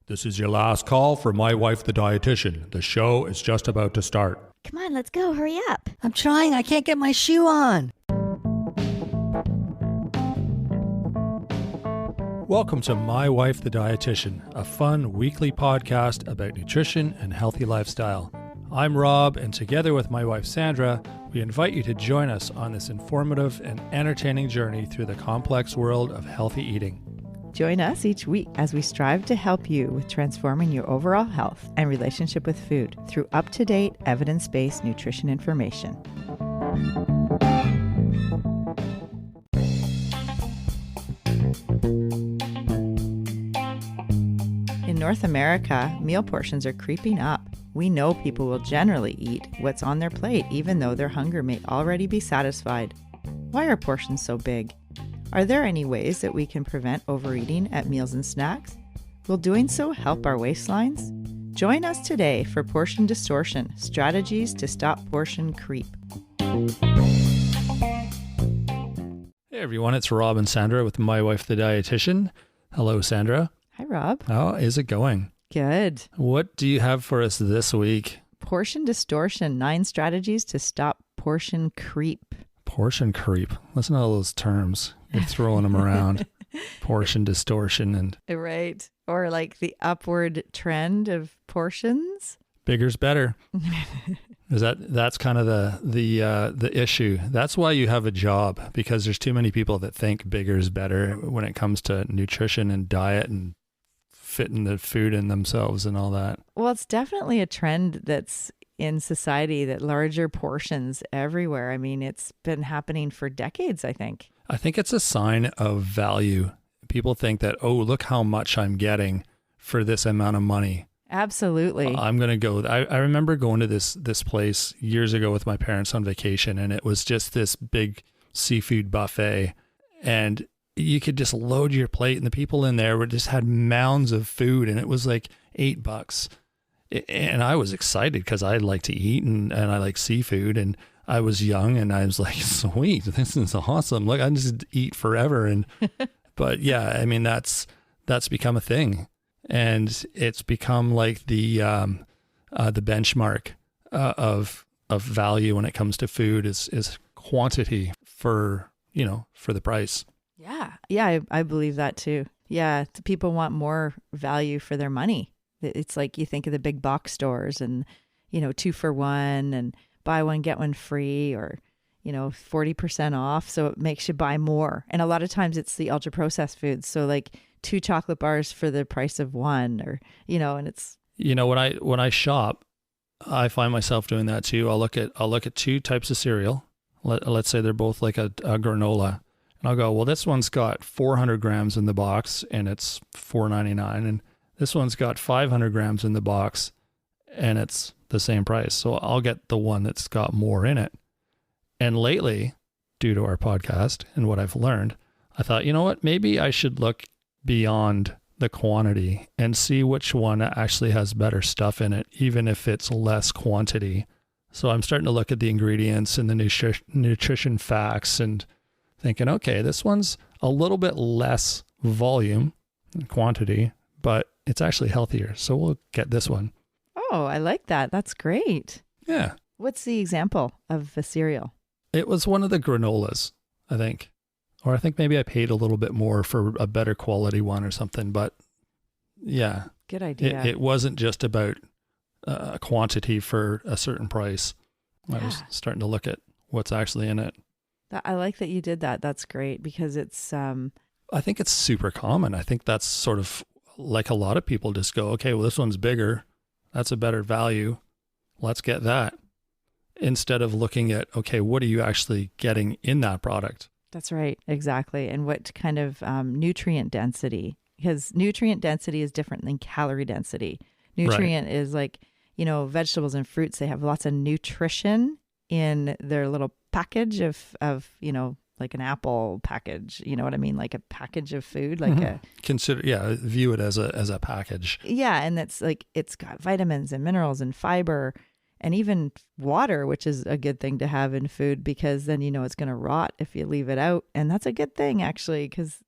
This is your last call for My Wife the Dietitian. The show is just about to start. Come on, let's go. Hurry up. I'm trying. I can't get my shoe on. Welcome to My Wife the Dietitian, a fun weekly podcast about nutrition and healthy lifestyle. I'm Rob, and together with my wife Sandra, we invite you to join us on this informative and entertaining journey through the complex world of healthy eating. Join us each week as we strive to help you with transforming your overall health and relationship with food through up-to-date, evidence-based nutrition information. In North America, meal portions are creeping up. We know people will generally eat what's on their plate, even though their hunger may already be satisfied. Why are portions so big? Are there any ways that we can prevent overeating at meals and snacks? Will doing so help our waistlines? Join us today for Portion Distortion, Strategies to Stop Portion Creep. Hey everyone, it's Rob and Sandra with My Wife the Dietitian. Hello, Sandra. Hi, Rob. How is it going? Good. What do you have for us this week? Portion Distortion, 9 Strategies to Stop Portion Creep. Portion creep. Listen to all those terms. You're throwing them around. Portion distortion and Right. Or like the upward trend of portions. bigger's better. That's kind of the issue. That's why you have a job, because there's too many people that think bigger's better when it comes to nutrition and diet and fitting the food in themselves and all that. Well, it's definitely a trend that's in society, that larger portions everywhere. I mean, it's been happening for decades, I think. I think it's a sign of value. People think that, oh, look how much I'm getting for this amount of money. Absolutely. I'm going to go. I remember going to this place years ago with my parents on vacation, and it was just this big seafood buffet, and you could just load your plate, and the people in there just had mounds of food, and it was like $8. And I was excited because I like to eat and I like seafood, and I was young and I was like, sweet, this is awesome. Look, I just eat forever. And, but yeah, I mean, that's become a thing, and it's become like the benchmark of value when it comes to food is quantity for the price. Yeah. Yeah. I believe that too. Yeah. People want more value for their money. It's like you think of the big box stores and, 2 for $1 and buy one, get one free, or, 40% off. So it makes you buy more. And a lot of times it's the ultra processed foods. So like 2 chocolate bars for the price of 1, or, and it's. When I shop, I find myself doing that too. I'll look at 2 types of cereal. Let's say they're both like a granola. And I'll go, well, this one's got 400 grams in the box and it's $4.99. And this one's got 500 grams in the box and it's the same price. So I'll get the one that's got more in it. And lately, due to our podcast and what I've learned, I thought, you know what, maybe I should look beyond the quantity and see which one actually has better stuff in it, even if it's less quantity. So I'm starting to look at the ingredients and the nutrition facts and thinking, okay, this one's a little bit less volume and quantity, but it's actually healthier. So we'll get this one. Oh, I like that. That's great. Yeah. What's the example of a cereal? It was one of the granolas, I think. Or I think maybe I paid a little bit more for a better quality one or something. But yeah. Good idea. It wasn't just about a quantity for a certain price. I was starting to look at what's actually in it. I like that you did that. That's great, because it's... I think it's super common. I think that's sort of like a lot of people just go, okay, well, this one's bigger. That's a better value. Let's get that. Instead of looking at, okay, what are you actually getting in that product? That's right. Exactly. And what kind of nutrient density? Because nutrient density is different than calorie density. Nutrient is like, vegetables and fruits, they have lots of nutrition in their little package of like an apple package, you know what I mean? Like a package of food, like view it as a package. Yeah. And that's like, it's got vitamins and minerals and fiber and even water, which is a good thing to have in food, because then it's going to rot if you leave it out. And that's a good thing, actually, because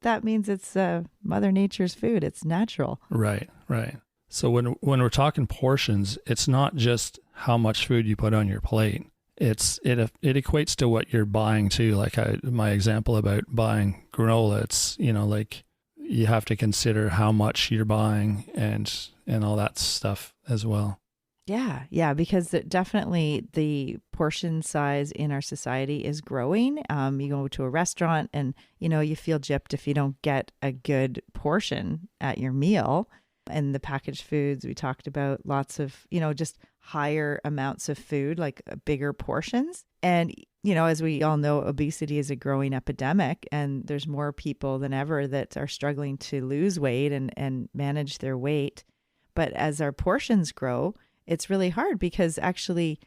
that means it's Mother Nature's food. It's natural. Right, right. So when we're talking portions, it's not just how much food you put on your plate. It equates to what you're buying too. Like my example about buying granola, it's, like you have to consider how much you're buying and all that stuff as well. Yeah, because definitely the portion size in our society is growing. You go to a restaurant and, you feel gypped if you don't get a good portion at your meal. And the packaged foods, we talked about lots of, just higher amounts of food, like bigger portions. And, as we all know, obesity is a growing epidemic, and there's more people than ever that are struggling to lose weight and manage their weight. But as our portions grow, it's really hard because actually,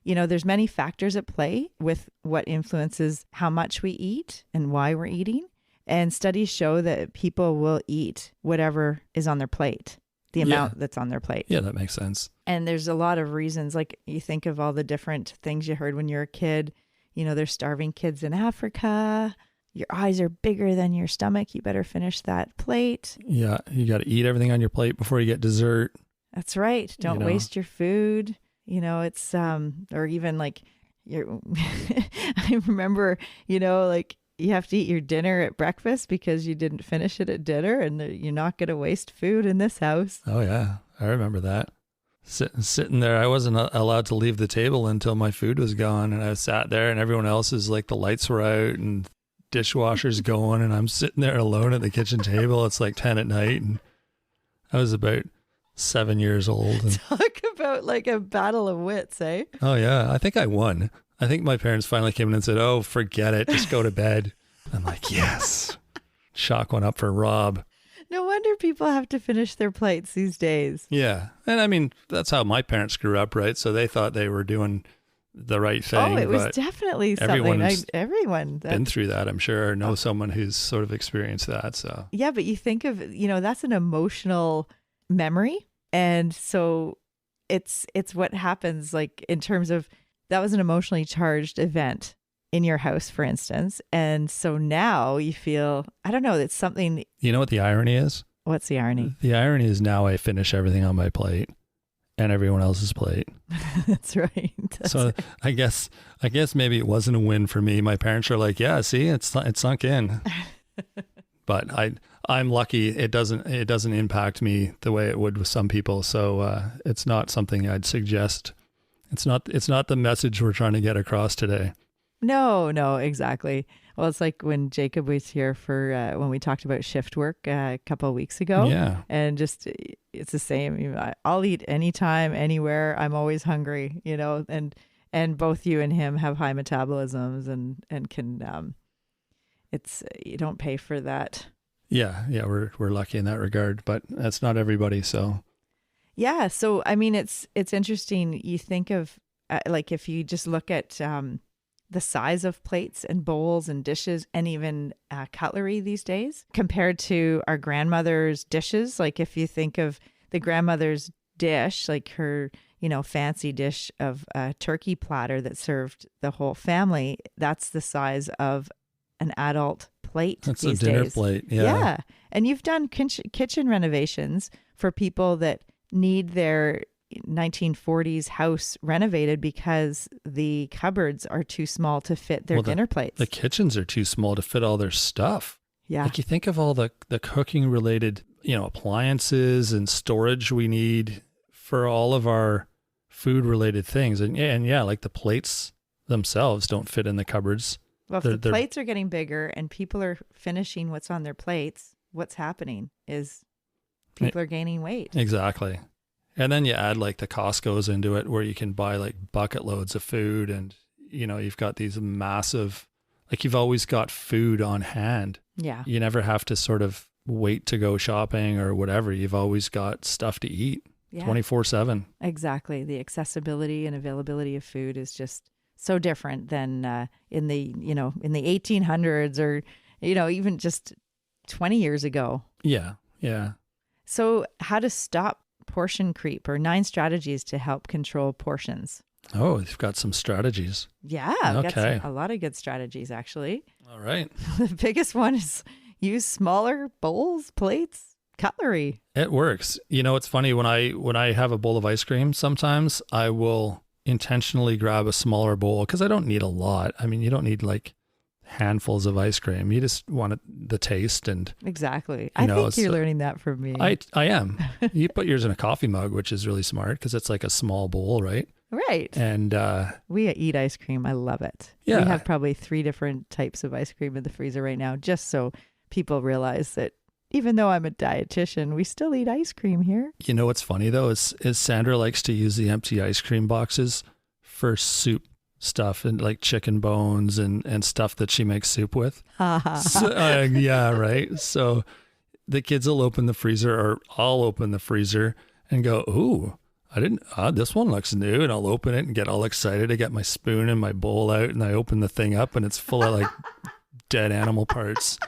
there's many factors at play with what influences how much we eat and why we're eating. And studies show that people will eat whatever is on their plate, the amount that's on their plate. Yeah, that makes sense. And there's a lot of reasons, like you think of all the different things you heard when you're a kid. There's starving kids in Africa. Your eyes are bigger than your stomach. You better finish that plate. Yeah, you got to eat everything on your plate before you get dessert. That's right. Don't waste your food. It's, or even like I remember, like you have to eat your dinner at breakfast because you didn't finish it at dinner, and you're not going to waste food in this house. Oh yeah. I remember that. Sitting there, I wasn't allowed to leave the table until my food was gone. And I sat there and everyone else is like, the lights were out and dishwasher's going, and I'm sitting there alone at the kitchen table. It's like 10 at night. And I was about 7 years old. And, talk about like a battle of wits, eh? oh yeah. I think I won. I think my parents finally came in and said, "Oh, forget it. Just go to bed." I'm like, yes. Chalk one up for Rob. No wonder people have to finish their plates these days. Yeah. And I mean, that's how my parents grew up, right? So they thought they were doing the right thing. Oh, it was definitely something. Everyone been through that, I'm sure, or know someone who's sort of experienced that. So yeah, but you think of, that's an emotional memory. And so it's what happens, like in terms of, that was an emotionally charged event in your house, for instance. And so now you feel, I don't know, it's something. You know what the irony is? What's the irony? The irony is now I finish everything on my plate and everyone else's plate. That's right. So I guess maybe it wasn't a win for me. My parents are like, yeah, see, it's sunk in. But I'm lucky it doesn't impact me the way it would with some people. So it's not something I'd suggest. It's not the message we're trying to get across today. No, exactly. Well, it's like when Jacob was here for when we talked about shift work a couple of weeks ago. Yeah. And just, it's the same. I'll eat anytime, anywhere. I'm always hungry, and both you and him have high metabolisms and can, it's, you don't pay for that. Yeah. We're lucky in that regard, but that's not everybody. So. Yeah. So, I mean, it's interesting. You think of like, if you just look at, the size of plates and bowls and dishes and even cutlery these days compared to our grandmother's dishes. Like if you think of the grandmother's dish, like her, fancy dish of a turkey platter that served the whole family, that's the size of an adult plate. That's these a dinner days. plate. Yeah. And you've done kitchen renovations for people that need their 1940s house renovated because the cupboards are too small to fit their dinner plates. The kitchens are too small to fit all their stuff. Yeah. Like you think of all the cooking related, appliances and storage we need for all of our food related things. And yeah, like the plates themselves don't fit in the cupboards. Well, if the plates are getting bigger and people are finishing what's on their plates, what's happening is people are gaining weight. Exactly. And then you add like the Costco's into it where you can buy like bucket loads of food and, you've got these massive, like you've always got food on hand. Yeah. You never have to sort of wait to go shopping or whatever. You've always got stuff to eat 24/7. Exactly. The accessibility and availability of food is just so different than in the 1800s or, even just 20 years ago. Yeah. Yeah. So how to stop portion creep, or 9 strategies to help control portions. Oh, you've got some strategies. Yeah, I've Okay. got a lot of good strategies, actually. All right. The biggest one is, Use smaller bowls, plates, cutlery. It works. You know, it's funny when I have a bowl of ice cream, sometimes I will intentionally grab a smaller bowl because I don't need a lot. I mean, you don't need like handfuls of ice cream. You just want the taste and Exactly. I think you're learning that from me. I am. You put yours in a coffee mug, which is really smart because it's like a small bowl, right? Right. And we eat ice cream. I love it. Yeah. We have probably 3 different types of ice cream in the freezer right now, just so people realize that even though I'm a dietitian, we still eat ice cream here. You know what's funny though is Sandra likes to use the empty ice cream boxes for soup stuff and like chicken bones and stuff that she makes soup with. Yeah, right. So the kids will open the freezer, or I'll open the freezer and go, ooh, this one looks new. And I'll open it and get all excited. I get my spoon and my bowl out and I open the thing up and it's full of like dead animal parts.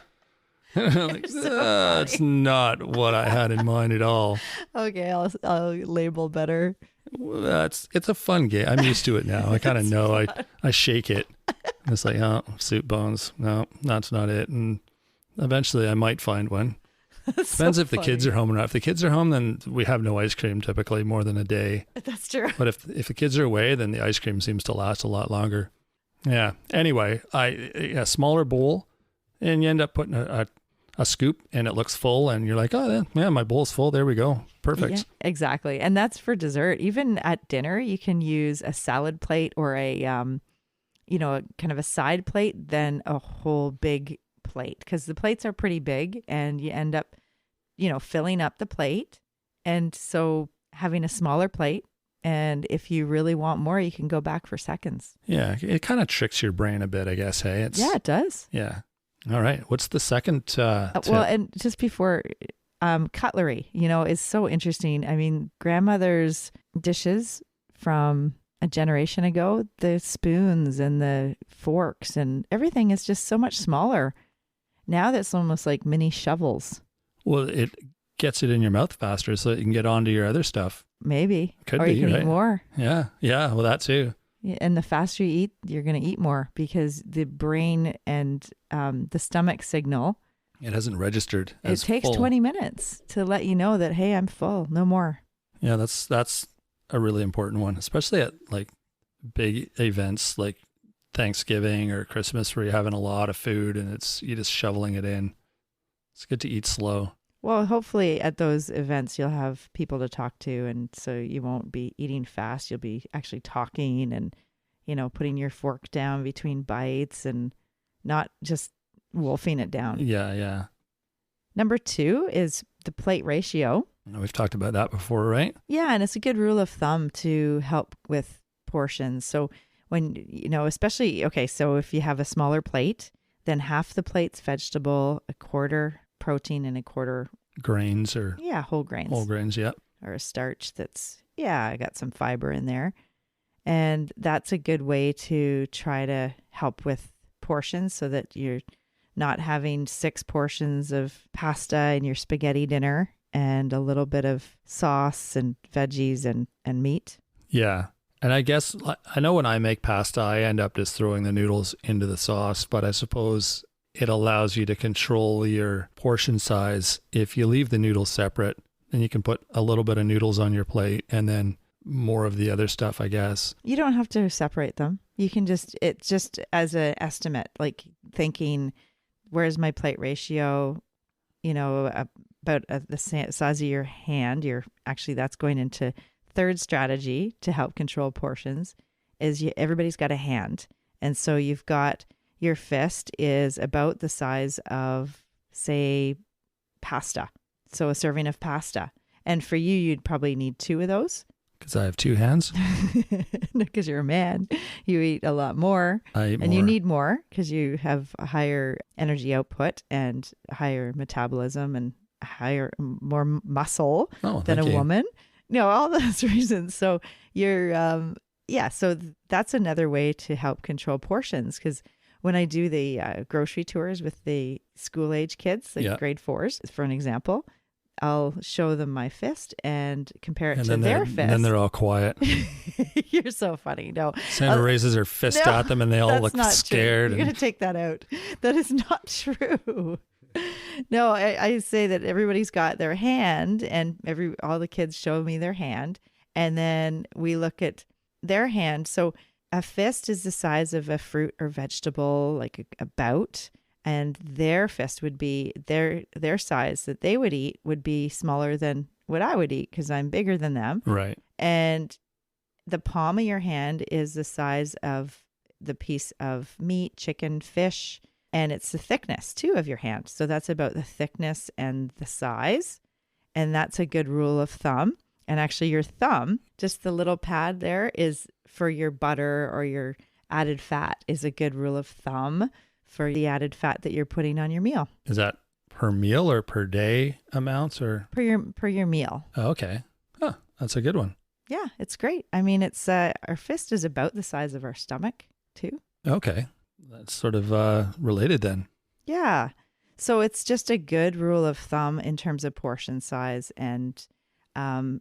Like, that's not what I had in mind at all. Okay, I'll label better. Well, it's a fun game. I'm used to it now. I kind of know. I shake it. And it's like, oh, soup bones. No, that's not it. And eventually I might find one. Depends if the kids are home or not. If the kids are home, then we have no ice cream typically more than a day. That's true. But if the kids are away, then the ice cream seems to last a lot longer. Yeah. Anyway, a smaller bowl, and you end up putting a scoop and it looks full and you're like, oh yeah, my bowl's full. There we go. Perfect. Yeah, exactly. And that's for dessert. Even at dinner, you can use a salad plate or a kind of a side plate than a whole big plate, because the plates are pretty big and you end up, filling up the plate. And so having a smaller plate, and if you really want more, you can go back for seconds. Yeah. It kind of tricks your brain a bit, I guess. Hey, yeah, it does. Yeah. All right. What's the second tip? Well, and just before, cutlery, is so interesting. I mean, grandmother's dishes from a generation ago, the spoons and the forks and everything is just so much smaller. Now that's almost like mini shovels. Well, it gets it in your mouth faster so that you can get onto your other stuff. Maybe. Could or be, you can right? eat more. Yeah. Yeah. Well, that too. And the faster you eat, you're going to eat more because the brain and the stomach signal. It hasn't registered. It takes full. 20 minutes to let you know that, hey, I'm full, no more. Yeah, that's a really important one, especially at like big events like Thanksgiving or Christmas where you're having a lot of food and you're just shoveling it in. It's good to eat slow. Well, hopefully at those events, you'll have people to talk to. And so you won't be eating fast. You'll be actually talking and, putting your fork down between bites and not just wolfing it down. Yeah, yeah. Number 2 is the plate ratio. We've talked about that before, right? Yeah. And it's a good rule of thumb to help with portions. So when, especially, okay, so if you have a smaller plate, then half the plate's vegetable, a quarter protein, and a quarter grains or whole grains. Whole grains, yeah. Or a starch that's I got some fiber in there. And that's a good way to try to help with portions so that you're not having 6 portions of pasta in your spaghetti dinner and a little bit of sauce and veggies and meat. Yeah. And I guess I know when I make pasta, I end up just throwing the noodles into the sauce, but I suppose it allows you to control your portion size. If you leave the noodles separate, then you can put a little bit of noodles on your plate and then more of the other stuff, I guess. You don't have to separate them. You can it's just as an estimate, like thinking, where's my plate ratio? About the size of your hand. That's going into third strategy to help control portions is everybody's got a hand. And so you've got your fist is about the size of, say, pasta. So a serving of pasta. And for you, you'd probably need 2 of those. Because I have 2 hands. Because you're a man. You eat a lot more. I eat more. And you need more because you have a higher energy output and higher metabolism and more muscle than a woman. All those reasons. So you're, so that's another way to help control portions. Because when I do the grocery tours with the school age kids, like grade 4s, for an example, I'll show them my fist and compare it to their fist. And then they're all quiet. You're so funny. No. Sandra raises her fist at them and they all look scared. You're going to take that out. That is not true. No, I say that everybody's got their hand, and all the kids show me their hand, and then we look at their hand. So a fist is the size of a fruit or vegetable, like a bout, and their fist would be their size that they would eat would be smaller than what I would eat because I'm bigger than them. Right. And the palm of your hand is the size of the piece of meat, chicken, fish, and it's the thickness too of your hand. So that's about the thickness and the size. And that's a good rule of thumb. And actually your thumb, just the little pad there, is for your butter or your added fat, is a good rule of thumb for the added fat that you're putting on your meal. Is that per meal or per day amounts or? Per your meal. Oh, okay. Huh, that's a good one. Yeah, it's great. I mean, it's our fist is about the size of our stomach too. Okay. That's sort of related then. Yeah. So it's just a good rule of thumb in terms of portion size, and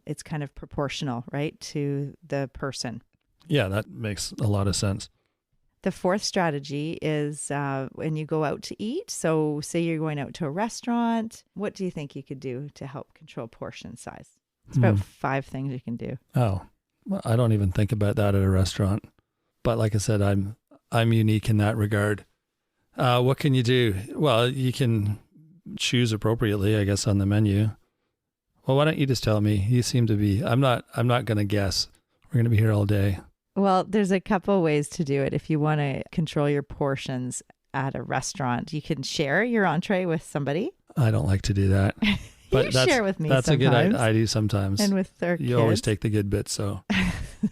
it's kind of proportional, right, to the person. Yeah, that makes a lot of sense. The fourth strategy is when you go out to eat. So say you're going out to a restaurant, what do you think you could do to help control portion size? It's about 5 things you can do. Oh, well, I don't even think about that at a restaurant. But like I said, I'm unique in that regard. What can you do? Well, you can choose appropriately, I guess, on the menu. Well, why don't you just tell me? You seem to be, I'm not going to guess. We're going to be here all day. Well, there's a couple ways to do it. If you want to control your portions at a restaurant, you can share your entree with somebody. I don't like to do that. But you share with me that's sometimes. a good I do sometimes. And with their kids. You always take the good bits, so.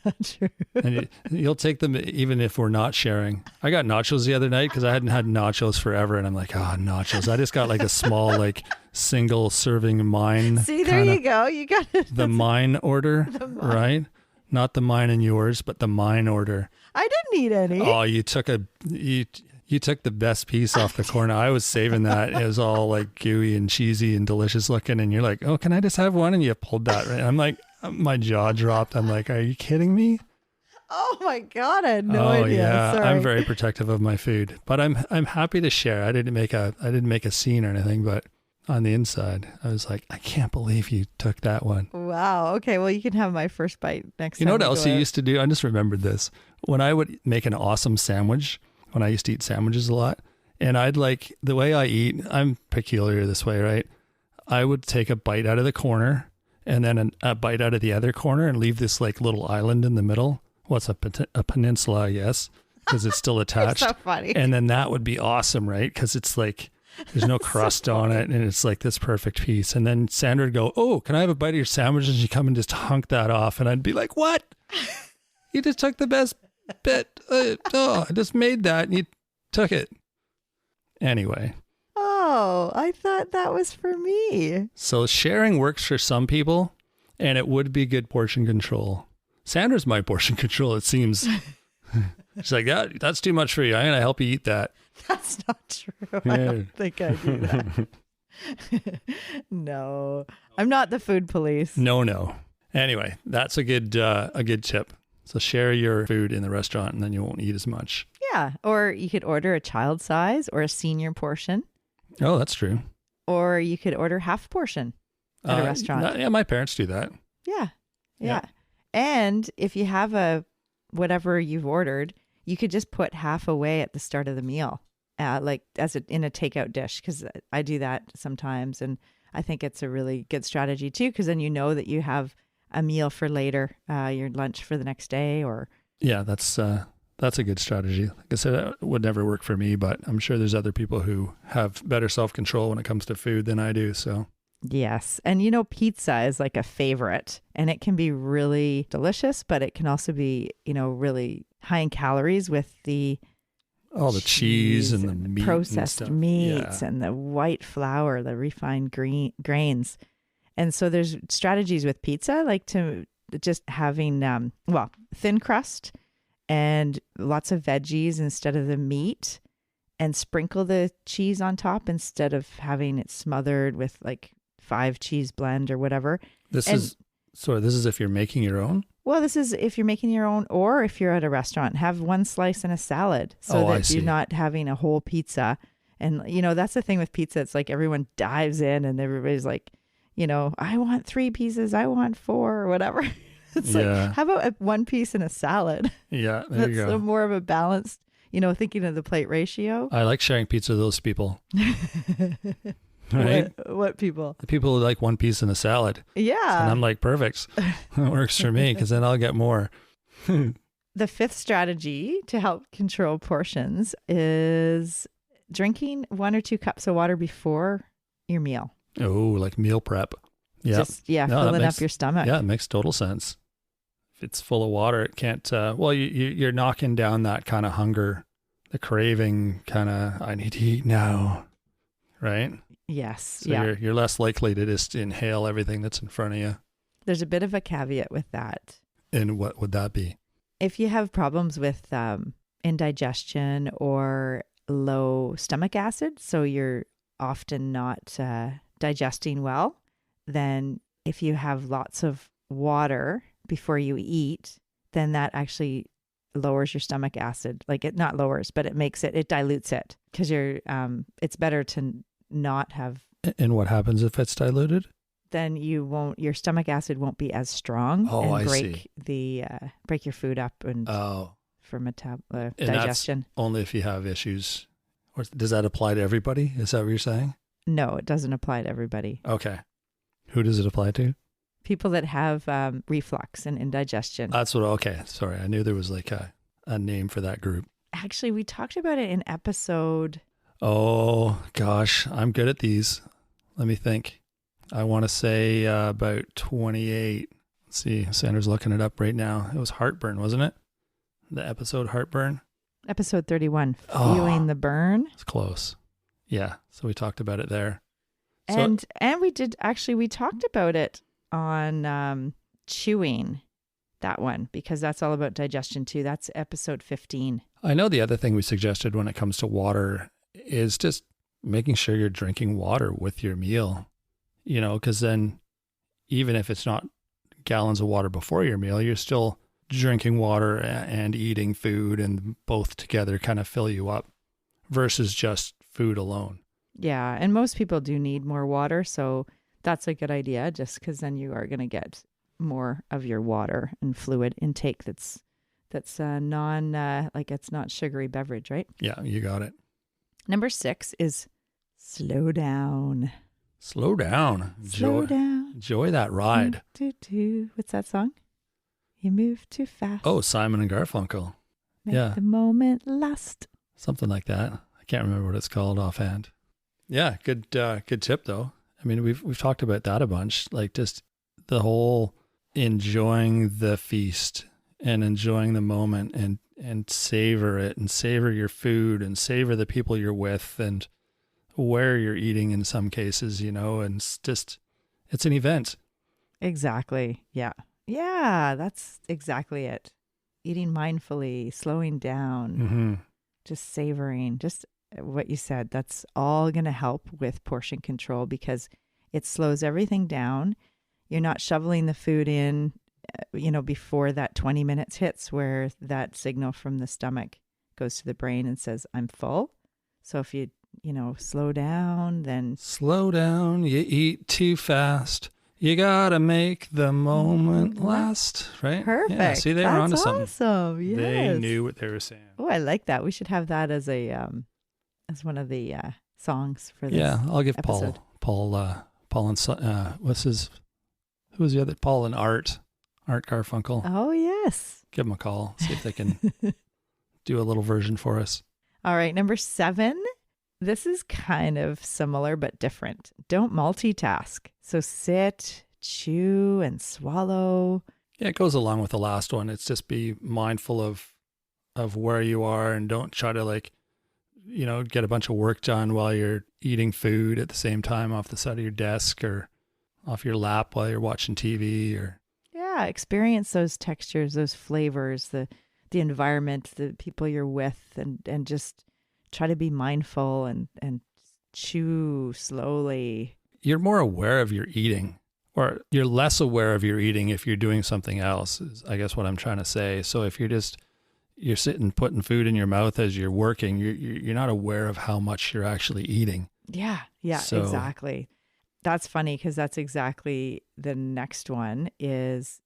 Not true. And you'll take them even if we're not sharing. I got nachos the other night because I hadn't had nachos forever, and I'm like, nachos. I just got like a small, like single serving mine. See, there you go. You got it. The mine order, right? Not the mine and yours, but the mine order. I didn't eat any. Oh, you took the best piece off the corner. I was saving that. It was all like gooey and cheesy and delicious looking, and you're like, oh, can I just have one? And you pulled that right. I'm like, my jaw dropped. I'm like, are you kidding me? Oh my God, I had no idea. Yeah, Sorry. I'm very protective of my food, but I'm happy to share. I didn't make a scene or anything, but on the inside, I was like, I can't believe you took that one. Wow. Okay. Well, you can have my first bite next time. You know what else you used to do? I just remembered this. When I would make an awesome sandwich, when I used to eat sandwiches a lot, and I'd like, the way I eat, I'm peculiar this way, right? I would take a bite out of the corner and then a bite out of the other corner and leave this like little island in the middle. What's a peninsula, I guess, because it's still attached. So funny. And then that would be awesome, right? Because it's like, there's no crust on it, and it's like this perfect piece. And then Sandra would go, oh, can I have a bite of your sandwich? And she'd come and just hunk that off. And I'd be like, what? You just took the best bit. I just made that, and you took it. Anyway. Oh, I thought that was for me. So sharing works for some people, and it would be good portion control. Sandra's my portion control, it seems. She's like, that's too much for you. I'm going to help you eat that. That's not true. I don't think I do that. No, I'm not the food police. No. Anyway, that's a good tip. So share your food in the restaurant, and then you won't eat as much. Yeah, or you could order a child size or a senior portion. Oh, that's true. Or you could order half portion at a restaurant. Yeah, my parents do that. Yeah. And if you have whatever you've ordered, you could just put half away at the start of the meal, like in a takeout dish, because I do that sometimes, and I think it's a really good strategy too, because then you know that you have a meal for later, your lunch for the next day, or yeah, that's a good strategy. Like I said, it would never work for me, but I'm sure there's other people who have better self-control when it comes to food than I do. So yes. And pizza is like a favorite, and it can be really delicious, but it can also be, really high in calories with all the cheese and the meat, processed and meats, and the white flour, the refined grains. And so there's strategies with pizza, like to just having, thin crust and lots of veggies instead of the meat, and sprinkle the cheese on top instead of having it smothered with like 5 cheese blend or whatever. This is if you're making your own? Well, this is if you're making your own, or if you're at a restaurant, have one slice and a salad so that you're not having a whole pizza And, that's the thing with pizza. It's like everyone dives in and everybody's like, I want 3 pieces. I want 4 or whatever. It's like, how about one piece and a salad? Yeah, there you go. That's more of a balanced, thinking of the plate ratio. I like sharing pizza with those people. Right? What people? The people who like one piece and a salad. Yeah. And I'm like, perfect. That works for me because then I'll get more. The 5th strategy to help control portions is drinking 1 or 2 cups of water before your meal. Oh, like meal prep. Yeah. Filling up your stomach. Yeah, it makes total sense. If it's full of water, it can't, you're knocking down that kind of hunger, the craving kind of, I need to eat now. Right? Yes. So you're less likely to just inhale everything that's in front of you. There's a bit of a caveat with that. And what would that be? If you have problems with indigestion or low stomach acid, so you're often not digesting well, then if you have lots of water before you eat, then that actually lowers your stomach acid. Like it not lowers, but it dilutes it because it's better to not have. And what happens if it's diluted? Then your stomach acid won't be as strong and break your food up and for digestion. That's only if you have issues. Or does that apply to everybody? Is that what you're saying? No, it doesn't apply to everybody. Okay. Who does it apply to? People that have reflux and indigestion. Okay. Sorry. I knew there was like a name for that group. Actually, we talked about it in episode. Oh, gosh. I'm good at these. Let me think. I want to say about 28. Let's see. Sandra's looking it up right now. It was heartburn, wasn't it? The episode heartburn? Episode 31, Feeling the Burn. It's close. Yeah. So we talked about it there. And we talked about it on chewing, that one, because that's all about digestion too. That's episode 15. I know the other thing we suggested when it comes to water is just making sure you're drinking water with your meal, because then even if it's not gallons of water before your meal, you're still drinking water and eating food, and both together kind of fill you up versus just food alone. Yeah. And most people do need more water. So that's a good idea, just because then you are going to get more of your water and fluid intake that's it's not sugary beverage, right? Yeah, you got it. Number 6 is slow down. Slow down. Slow down. Enjoy that ride. What's that song? You move too fast. Oh, Simon and Garfunkel. Make the moment last. Something like that. I can't remember what it's called offhand. Yeah, good tip though. I mean, we've talked about that a bunch, like just the whole enjoying the feast and enjoying the moment and savor it and savor your food and savor the people you're with and where you're eating in some cases, and it's an event. Exactly. Yeah. Yeah, that's exactly it. Eating mindfully, slowing down, just savoring, just what you said. That's all going to help with portion control because it slows everything down. You're not shoveling the food in, before that 20 minutes hits where that signal from the stomach goes to the brain and says, I'm full. So if you, slow down, then... Slow down, you eat too fast. You gotta make the moment last, right? Perfect. Yeah, see, they were onto something. Awesome. Yes. They knew what they were saying. Oh, I like that. We should have that as as one of the songs for this. Yeah, I'll give episode. Paul and who was the other? Paul and Art Garfunkel. Oh yes. Give them a call. See if they can do a little version for us. All right, number 7. This is kind of similar but different. Don't multitask. So sit, chew, and swallow. Yeah, it goes along with the last one. It's just be mindful of where you are and don't try to get a bunch of work done while you're eating food at the same time off the side of your desk or off your lap while you're watching TV or... Yeah, experience those textures, those flavors, the environment, the people you're with, and just try to be mindful and chew slowly. You're more aware of your eating, or you're less aware of your eating if you're doing something else, is I guess what I'm trying to say. So if you're just, you're sitting putting food in your mouth as you're working. You're not aware of how much you're actually eating. Yeah, So- exactly. That's funny because that's exactly the next one is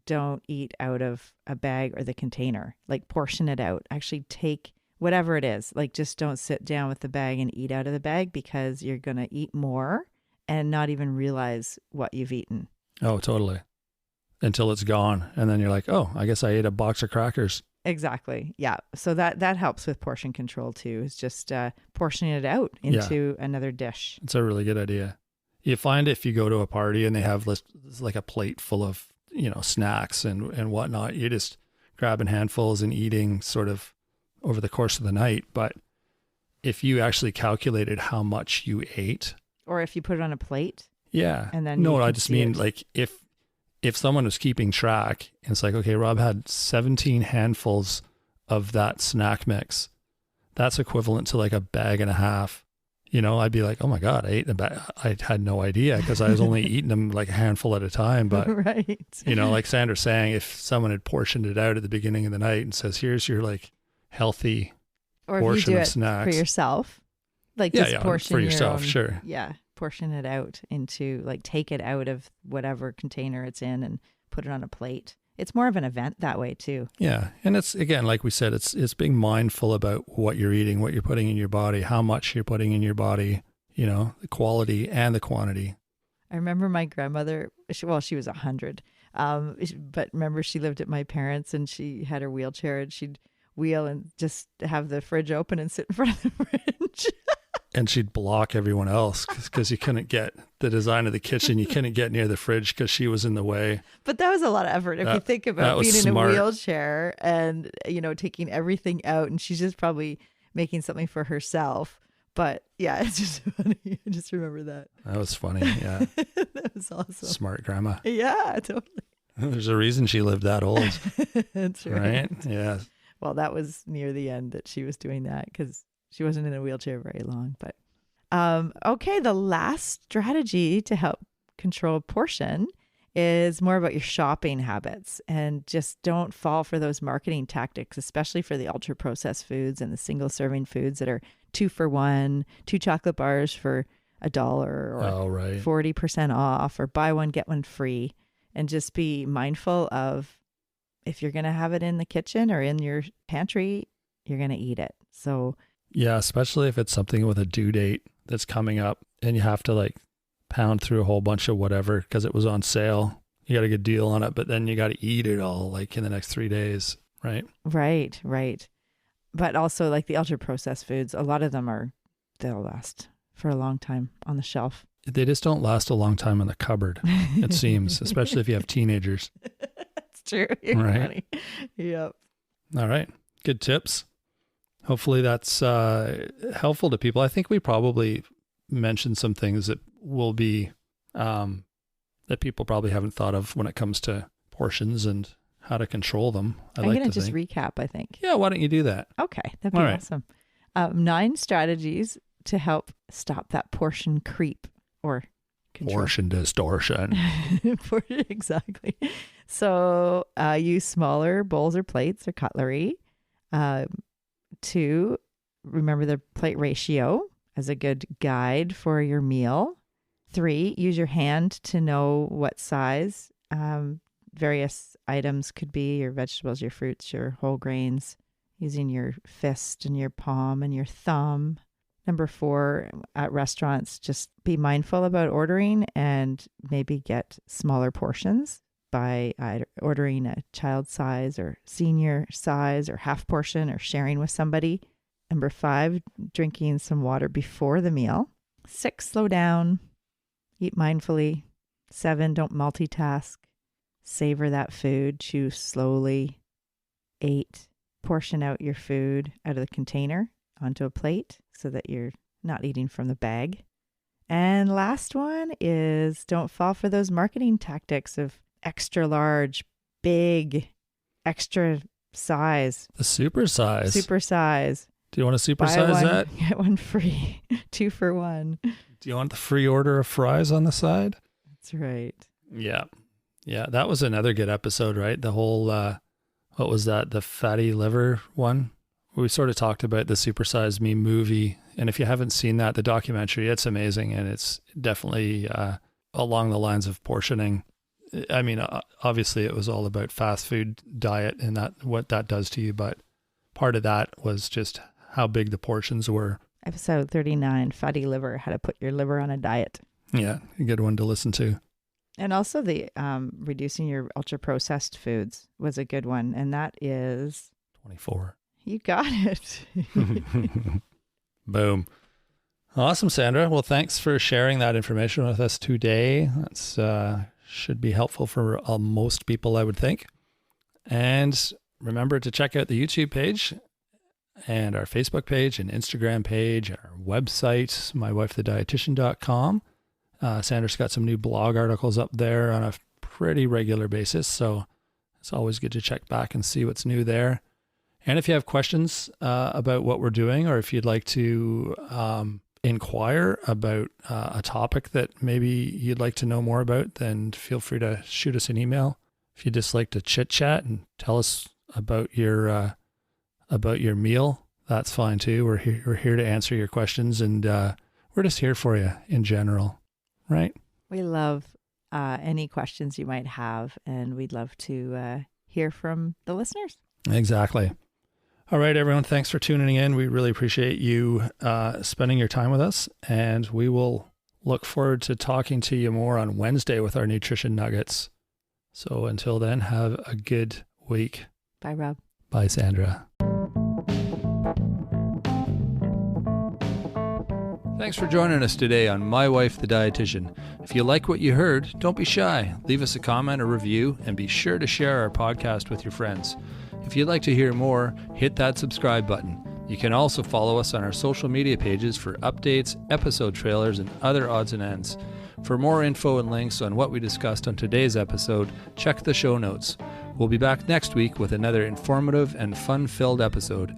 don't eat out of a bag or the container. Like portion it out. Actually take whatever it is. Like just don't sit down with the bag and eat out of the bag because you're going to eat more and not even realize what you've eaten. Oh, totally. Until it's gone. And then you're like, oh, I guess I ate a box of crackers. Exactly. Yeah. So that helps with portion control too, is just portioning it out into another dish. It's a really good idea. You find if you go to a party and they have like a plate full of, snacks and whatnot, you're just grabbing handfuls and eating sort of over the course of the night. But if you actually calculated how much you ate. Or if you put it on a plate. Yeah. And then no, you I can just see mean it. like if someone was keeping track, and it's like, okay, Rob had 17 handfuls of that snack mix. That's equivalent to like a bag and a half. I'd be like, oh my God, I ate a bag. I had no idea because I was only eating them like a handful at a time. But, right. Like Sandra's saying, if someone had portioned it out at the beginning of the night and says, here's your like healthy Or if you portion do of it snacks. for yourself, like just portion for your yourself, own- sure. Yeah, portion it out into like take it out of whatever container it's in and put it on a plate. It's more of an event that way too. Yeah. And it's, again, like we said, it's being mindful about what you're eating, what you're putting in your body, how much you're putting in your body, the quality and the quantity. I remember my grandmother, she was 100. But remember she lived at my parents' and she had her wheelchair and she'd wheel and just have the fridge open and sit in front of the fridge. And she'd block everyone else because you couldn't get the design of the kitchen. You couldn't get near the fridge because she was in the way. But that was a lot of effort. If you think that about was being smart. in a wheelchair and, taking everything out, and she's just probably making something for herself. But yeah, it's just funny. I just remember that. That was funny. Yeah. That was awesome. Smart grandma. Yeah, totally. There's a reason she lived that old. That's right. Yeah. Well, that was near the end that she was doing that because she wasn't in a wheelchair very long. But okay, the last strategy to help control portion is more about your shopping habits, and just don't fall for those marketing tactics, especially for the ultra processed foods and the single serving foods that are 2 for $1, 2 chocolate bars for $1 or right. 40% off, or buy one, get one free. And just be mindful of if you're going to have it in the kitchen or in your pantry, you're going to eat it. So Yeah, especially if it's something with a due date that's coming up and you have to like pound through a whole bunch of whatever because it was on sale. You got a good deal on it, but then you got to eat it all like in the next 3 days, right? Right. But also like the ultra processed foods, a lot of them they'll last for a long time on the shelf. They just don't last a long time in the cupboard, it seems, especially if you have teenagers. That's true. You're Right. funny. Yep. All right. Good tips. Hopefully that's helpful to people. I think we probably mentioned some things that will be, that people probably haven't thought of when it comes to portions and how to control them. I'm going to just recap, I think. Yeah, why don't you do that? Okay, that'd be All right. awesome. 9 strategies to help stop that portion creep or control. Portion distortion. Exactly. So use smaller bowls or plates or cutlery. 2, remember the plate ratio as a good guide for your meal. 3, use your hand to know what size various items could be, your vegetables, your fruits, your whole grains, using your fist and your palm and your thumb. Number 4, at restaurants, just be mindful about ordering and maybe get smaller portions by either ordering a child size or senior size or half portion or sharing with somebody. Number 5, drinking some water before the meal. 6, slow down, eat mindfully. 7, don't multitask. Savor that food, chew slowly. 8, portion out your food out of the container onto a plate so that you're not eating from the bag. And last one is don't fall for those marketing tactics of extra large, big, extra size. The super size. Super size. Do you want to Buy supersize one, that? get one free. 2 for 1. Do you want the free order of fries on the side? That's right. Yeah. Yeah, that was another good episode, right? The whole what was that? The fatty liver one? We sort of talked about the Super Size Me movie. And if you haven't seen that, the documentary, it's amazing. And it's definitely along the lines of portioning. I mean, obviously it was all about fast food diet and what that does to you. But part of that was just how big the portions were. Episode 39, Fatty Liver, How to Put Your Liver on a Diet. Yeah, a good one to listen to. And also the reducing your ultra-processed foods was a good one. And that is... 24. You got it. Boom. Awesome, Sandra. Well, thanks for sharing that information with us today. That's should be helpful for most people, I would think. And remember to check out the YouTube page and our Facebook page and Instagram page, and our website, mywifethedietitian.com. Sandra's got some new blog articles up there on a pretty regular basis, so it's always good to check back and see what's new there. And if you have questions about what we're doing, or if you'd like to inquire about a topic that maybe you'd like to know more about, then feel free to shoot us an email. If you just like to chit chat and tell us about your meal, that's fine too. We're here to answer your questions, and we're just here for you in general, right? We love any questions you might have, and we'd love to hear from the listeners. Exactly. All right, everyone. Thanks for tuning in. We really appreciate you spending your time with us, and we will look forward to talking to you more on Wednesday with our nutrition nuggets. So until then, have a good week. Bye, Rob. Bye, Sandra. Thanks for joining us today on My Wife the Dietitian. If you like what you heard, don't be shy. Leave us a comment or review, and be sure to share our podcast with your friends. If you'd like to hear more, hit that subscribe button. You can also follow us on our social media pages for updates, episode trailers, and other odds and ends. For more info and links on what we discussed on today's episode, check the show notes. We'll be back next week with another informative and fun-filled episode.